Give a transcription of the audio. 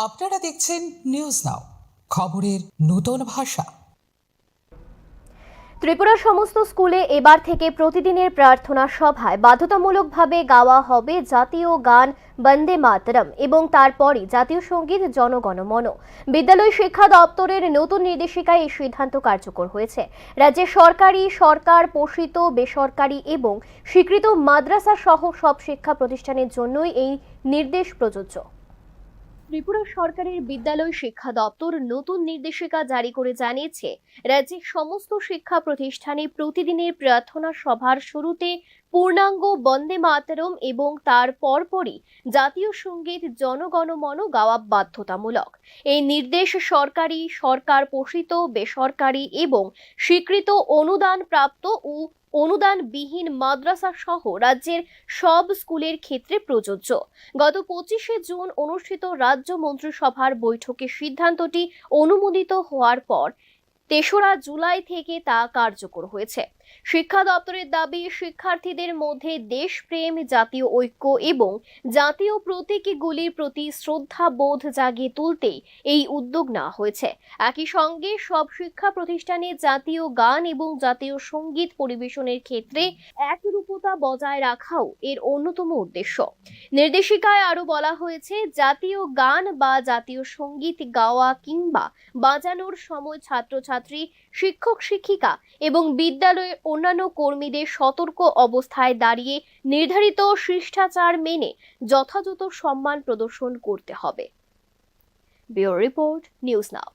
আপনারা দেখছেন news now, খবরের নতুন ভাষা। ত্রিপুরার সমস্ত স্কুলে এবার থেকে প্রতিদিনের প্রার্থনা সভায় বাধ্যতামূলকভাবে গাওয়া হবে জাতীয় গান বন্দে মাতরম এবং তারপরই জাতীয় সঙ্গীত জনগণ মন। বিদ্যালয় শিক্ষা দপ্তরের নতুন নির্দেশিকায় এই সিদ্ধান্ত কার্যকর হয়েছে। রাজ্যের সরকারি, সরকার পোষিত, বেসরকারি এবং স্বীকৃত মাদ্রাসা সহ সব শিক্ষা প্রতিষ্ঠানের জন্যই এই নির্দেশ প্রযোজ্য। ত্রিপুরা সরকারের বিদ্যালয় শিক্ষা দপ্তর নতুন নির্দেশিকা জারি করে জানিয়েছে, রাজ্যের সমস্ত শিক্ষা প্রতিষ্ঠানে প্রতিদিনের প্রার্থনা সভার শুরুতে পূর্ণাঙ্গ বন্দে মাতরম এবং তার পরপরই জাতীয় সঙ্গীত জনগণমন গাওয়া বাধ্যতামূলক। এই নির্দেশ সরকারি, সরকার পোষিত, বেসরকারি এবং স্বীকৃত অনুদানপ্রাপ্ত ও অনুদানবিহীন মাদ্রাসা সহ রাজ্যের সব স্কুলের ক্ষেত্রে প্রযোজ্য। গত 25শে জুন অনুষ্ঠিত রাজ্য মন্ত্রিসভার বৈঠকে সিদ্ধান্তটি অনুমোদিত হওয়ার পর 3রা জুলাই থেকে তা কার্যকর হয়েছে। শিক্ষা দপ্তরের দাবি, শিক্ষার্থীদের মধ্যে দেশপ্রেম, জাতীয় ঐক্য এবং জাতীয় প্রতীকগুলির প্রতি শ্রদ্ধাবোধ জাগিয়ে তুলতে এই উদ্যোগ নেওয়া হয়েছে। একই সঙ্গে সব শিক্ষা প্রতিষ্ঠানে জাতীয় গান এবং জাতীয় সঙ্গীত পরিবেশনের ক্ষেত্রে একরূপতা বজায় রাখাও এর অন্যতম উদ্দেশ্য। নির্দেশিকায় আরও বলা হয়েছে, জাতীয় গান বা জাতীয় সঙ্গীত গাওয়া কিংবা বাজানোর সময় ছাত্রছাত্রী, শিক্ষক শিক্ষিকা এবং বিদ্যালয়ের অন্যান্য কর্মীদের সতর্ক অবস্থায় দাঁড়িয়ে নির্ধারিত শিষ্টাচার মেনে যথাযথ সম্মান প্রদর্শন করতে হবে। Bureau report, news now.